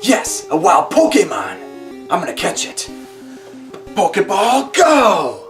Yes, a wild Pokemon! I'm gonna catch it. Pokeball, go!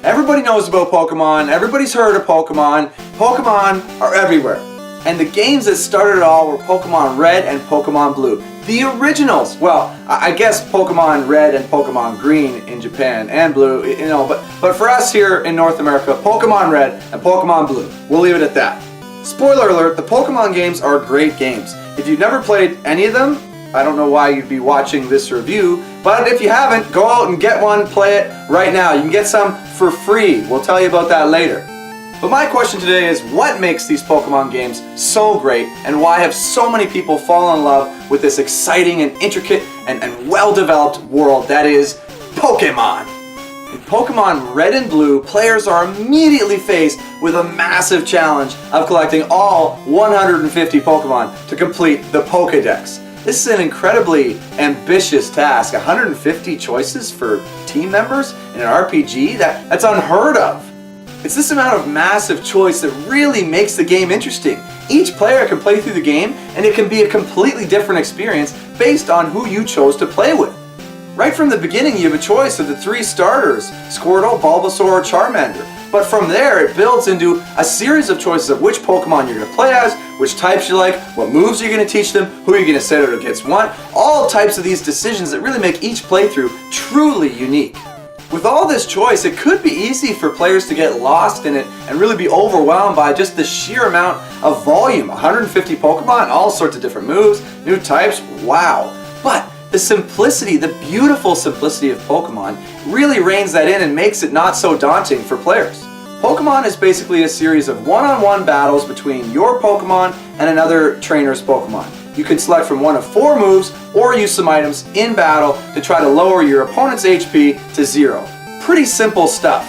Everybody knows about Pokemon, everybody's heard of Pokemon. Pokemon are everywhere. And the games that started it all were Pokemon Red and Pokemon Blue. The originals! Well, I guess Pokemon Red and Pokemon Green in Japan and Blue, you know, but for us here in North America, Pokemon Red and Pokemon Blue. We'll leave it at that. Spoiler alert, the Pokemon games are great games. If you've never played any of them, I don't know why you'd be watching this review, but if you haven't, go out and get one, play it right now. You can get some for free. We'll tell you about that later. But my question today is, what makes these Pokemon games so great, and why have so many people fallen in love with this exciting and intricate and well-developed world that is Pokemon? In Pokemon Red and Blue, players are immediately faced with a massive challenge of collecting all 150 Pokemon to complete the Pokédex. This is an incredibly ambitious task. 150 choices for team members in an RPG? That's unheard of. It's this amount of massive choice that really makes the game interesting. Each player can play through the game, and it can be a completely different experience based on who you chose to play with. Right from the beginning, you have a choice of the 3 starters, Squirtle, Bulbasaur, or Charmander. But from there, it builds into a series of choices of which Pokemon you're going to play as, which types you like, what moves you're going to teach them, who you're going to set out against one, all types of these decisions that really make each playthrough truly unique. With all this choice, it could be easy for players to get lost in it and really be overwhelmed by just the sheer amount of volume. 150 Pokemon, all sorts of different moves, new types, wow. But the simplicity, the beautiful simplicity of Pokemon really reins that in and makes it not so daunting for players. Pokemon is basically a series of one-on-one battles between your Pokemon and another trainer's Pokemon. You can select from one of 4 moves or use some items in battle to try to lower your opponent's HP to 0. Pretty simple stuff.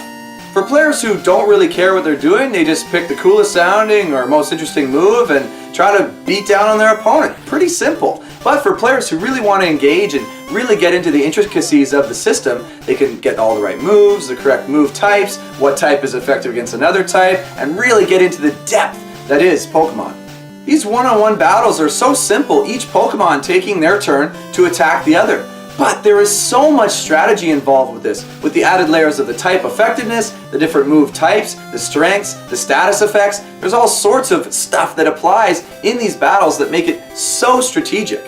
For players who don't really care what they're doing, they just pick the coolest sounding or most interesting move and try to beat down on their opponent. Pretty simple. But for players who really want to engage and really get into the intricacies of the system, they can get all the right moves, the correct move types, what type is effective against another type, and really get into the depth that is Pokemon. These one-on-one battles are so simple, each Pokemon taking their turn to attack the other. But there is so much strategy involved with this, with the added layers of the type effectiveness, the different move types, the strengths, the status effects. There's all sorts of stuff that applies in these battles that make it so strategic.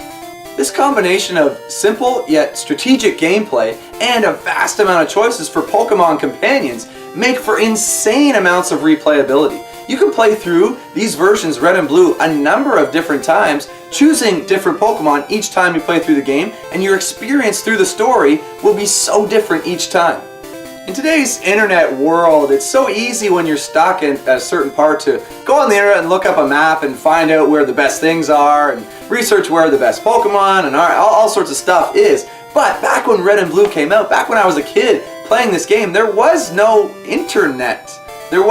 This combination of simple yet strategic gameplay and a vast amount of choices for Pokemon companions make for insane amounts of replayability. You can play through these versions, Red and Blue, a number of different times, choosing different Pokemon each time you play through the game, and your experience through the story will be so different each time. In today's internet world, it's so easy when you're stuck in a certain part to go on the internet and look up a map and find out where the best things are and research where the best Pokemon and all sorts of stuff is. But back when Red and Blue came out, back when I was a kid playing this game, there was no internet. It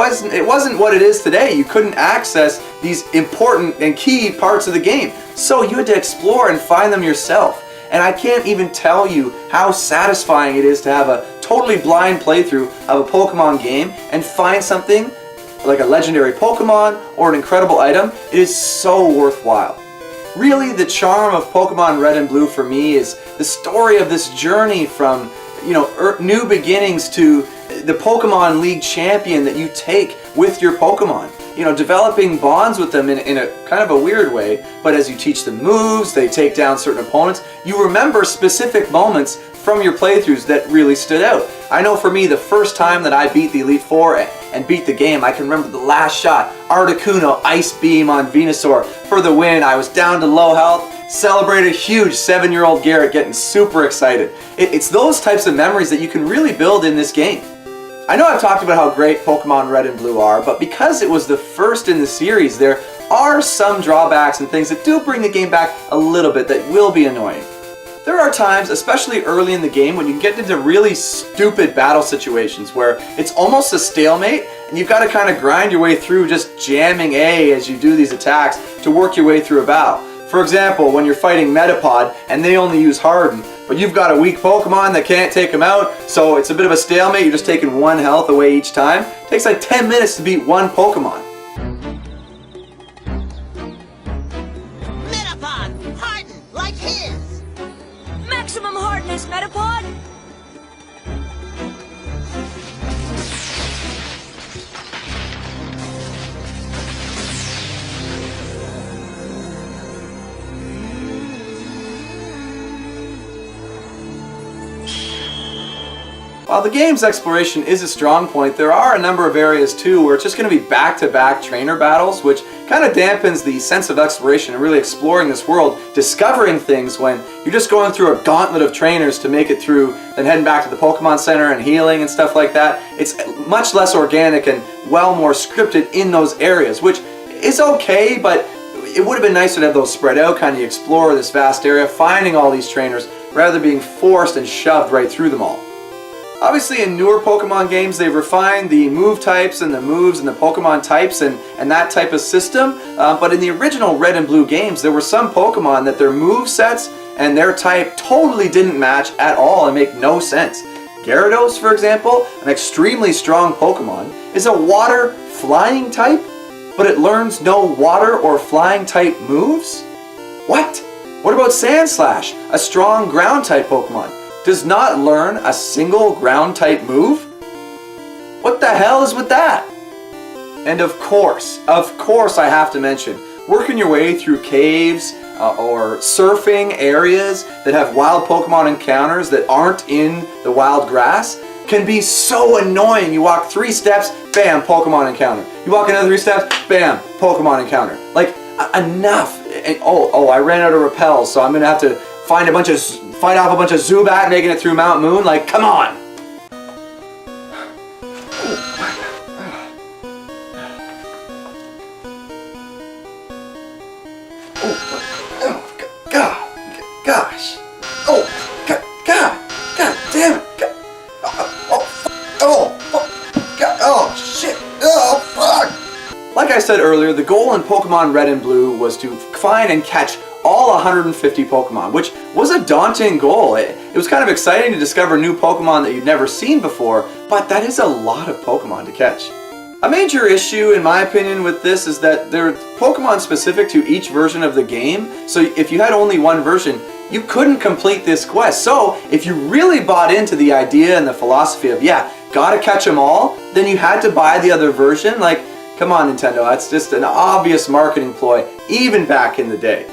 wasn't what it is today. You couldn't access these important and key parts of the game. So you had to explore and find them yourself. And I can't even tell you how satisfying it is to have a totally blind playthrough of a Pokemon game and find something like a legendary Pokemon or an incredible item. It is so worthwhile. Really, the charm of Pokemon Red and Blue for me is the story of this journey from, new beginnings to the Pokemon League champion that you take with your Pokemon. Developing bonds with them in a kind of a weird way, but as you teach them moves, they take down certain opponents, you remember specific moments from your playthroughs that really stood out. I know for me, the first time that I beat the Elite Four and beat the game, I can remember the last shot, Articuno Ice Beam on Venusaur for the win. I was down to low health, celebrated huge 7-year-old Garrett getting super excited. It's those types of memories that you can really build in this game. I know I've talked about how great Pokemon Red and Blue are, but because it was the first in the series, there are some drawbacks and things that do bring the game back a little bit that will be annoying. There are times, especially early in the game, when you get into really stupid battle situations where it's almost a stalemate and you've got to kind of grind your way through just jamming A as you do these attacks to work your way through a battle. For example, when you're fighting Metapod and they only use Harden, but you've got a weak Pokemon that can't take them out, so it's a bit of a stalemate. You're just taking 1 health away each time. It takes like 10 minutes to beat one Pokemon. Metapod, harden like his. Maximum hardness, Metapod! While the game's exploration is a strong point, there are a number of areas too where it's just going to be back-to-back trainer battles, which kind of dampens the sense of exploration and really exploring this world, discovering things when you're just going through a gauntlet of trainers to make it through, then heading back to the Pokemon Center and healing and stuff like that. It's much less organic and well more scripted in those areas, which is okay, but it would have been nicer to have those spread out, kind of explore this vast area, finding all these trainers, rather than being forced and shoved right through them all. Obviously in newer Pokemon games they've refined the move types and the moves and the Pokemon types and that type of system, but in the original Red and Blue games there were some Pokemon that their move sets and their type totally didn't match at all and make no sense. Gyarados, for example, an extremely strong Pokemon, is a water flying type, but it learns no water or flying type moves? What? What about Sandslash, a strong ground type Pokemon? Does not learn a single ground type move? What the hell is with that? And of course I have to mention, working your way through caves or surfing areas that have wild Pokemon encounters that aren't in the wild grass can be so annoying. You walk 3 steps, bam, Pokemon encounter. You walk another 3 steps, bam, Pokemon encounter. Like, enough. And, oh, I ran out of repels, so I'm gonna have to fight off a bunch of Zubat making it through Mount Moon. Like, come on! Gosh! God damn it! Oh shit! Oh fuck! Like I said earlier, the goal in Pokemon Red and Blue was to find and catch all 150 Pokemon, which was a daunting goal. It was kind of exciting to discover new Pokemon that you'd never seen before, but that is a lot of Pokemon to catch. A major issue, in my opinion, with this is that they're Pokemon specific to each version of the game, so if you had only one version, you couldn't complete this quest. So, if you really bought into the idea and the philosophy of, yeah, gotta catch them all, then you had to buy the other version. Like, come on Nintendo, that's just an obvious marketing ploy, even back in the day.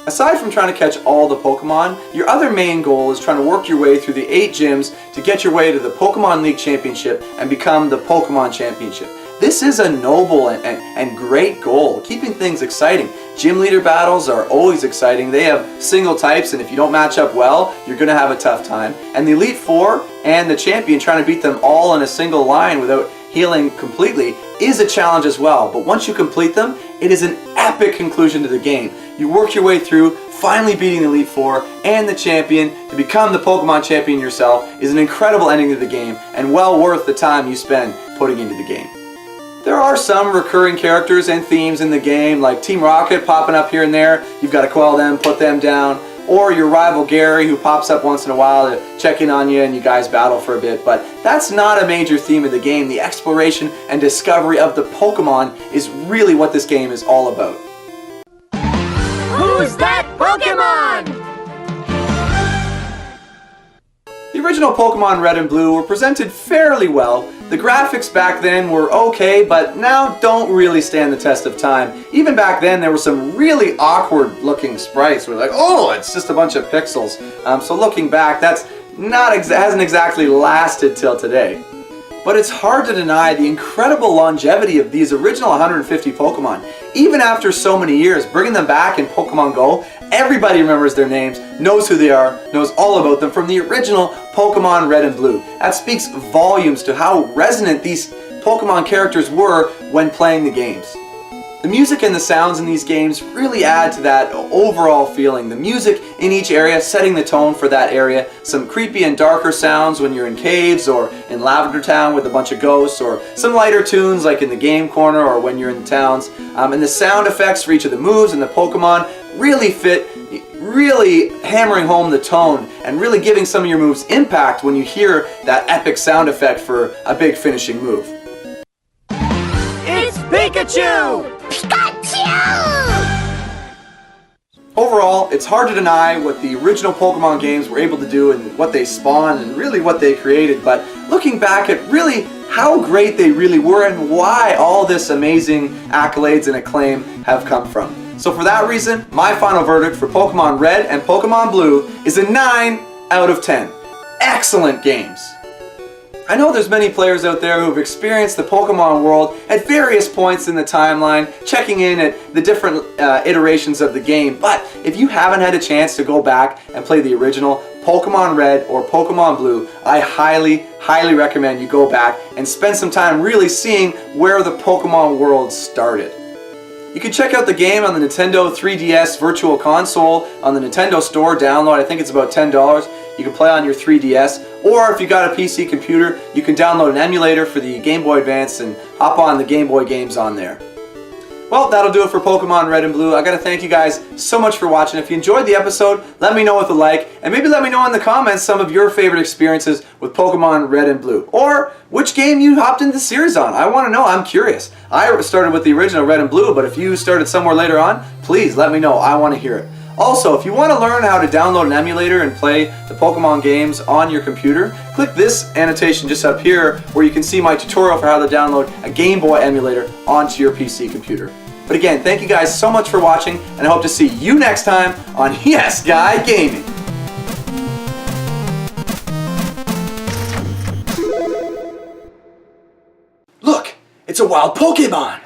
Aside from trying to catch all the Pokemon, your other main goal is trying to work your way through the 8 gyms to get your way to the Pokemon League Championship and become the Pokemon Championship. This is a noble and great goal, keeping things exciting. Gym leader battles are always exciting. They have single types, and if you don't match up well, you're going to have a tough time. And the Elite Four and the Champion, trying to beat them all in a single line without healing completely, is a challenge as well. But once you complete them, it is an epic conclusion to the game. You work your way through, finally beating the Elite Four and the Champion to become the Pokemon Champion yourself is an incredible ending to the game and well worth the time you spend putting into the game. There are some recurring characters and themes in the game, like Team Rocket popping up here and there. You've got to quell them, put them down. Or your rival Gary, who pops up once in a while to check in on you and you guys battle for a bit. But that's not a major theme of the game. The exploration and discovery of the Pokemon is really what this game is all about. Who's that Pokemon? The original Pokemon Red and Blue were presented fairly well. The graphics back then were okay, but now don't really stand the test of time. Even back then there were some really awkward looking sprites where like, oh, it's just a bunch of pixels. So looking back, that's hasn't exactly lasted till today. But it's hard to deny the incredible longevity of these original 150 Pokemon. Even after so many years, bringing them back in Pokemon Go, everybody remembers their names, knows who they are, knows all about them from the original Pokemon Red and Blue. That speaks volumes to how resonant these Pokemon characters were when playing the games. The music and the sounds in these games really add to that overall feeling. The music in each area setting the tone for that area. Some creepy and darker sounds when you're in caves or in Lavender Town with a bunch of ghosts, or some lighter tunes like in the game corner or when you're in the towns. And the sound effects for each of the moves and the Pokemon really fit, really hammering home the tone and really giving some of your moves impact when you hear that epic sound effect for a big finishing move. It's Pikachu! Overall, it's hard to deny what the original Pokemon games were able to do and what they spawned and really what they created, but looking back at really how great they really were and why all this amazing accolades and acclaim have come from. So for that reason, my final verdict for Pokemon Red and Pokemon Blue is a 9 out of 10. Excellent games! I know there's many players out there who have experienced the Pokemon world at various points in the timeline, checking in at the different iterations of the game, but if you haven't had a chance to go back and play the original Pokemon Red or Pokemon Blue, I highly recommend you go back and spend some time really seeing where the Pokemon world started. You can check out the game on the Nintendo 3DS Virtual Console on the Nintendo Store download. I think it's about $10. You can play on your 3DS, or if you got a PC computer, you can download an emulator for the Game Boy Advance and hop on the Game Boy games on there. Well, that'll do it for Pokemon Red and Blue. I gotta thank you guys so much for watching. If you enjoyed the episode, let me know with a like, and maybe let me know in the comments some of your favorite experiences with Pokemon Red and Blue, or which game you hopped into the series on. I want to know. I'm curious. I started with the original Red and Blue, but if you started somewhere later on, please let me know. I want to hear it. Also, if you want to learn how to download an emulator and play the Pokemon games on your computer, click this annotation just up here where you can see my tutorial for how to download a Game Boy emulator onto your PC computer. But again, thank you guys so much for watching, and I hope to see you next time on Yes Guy Gaming. Look, it's a wild Pokemon!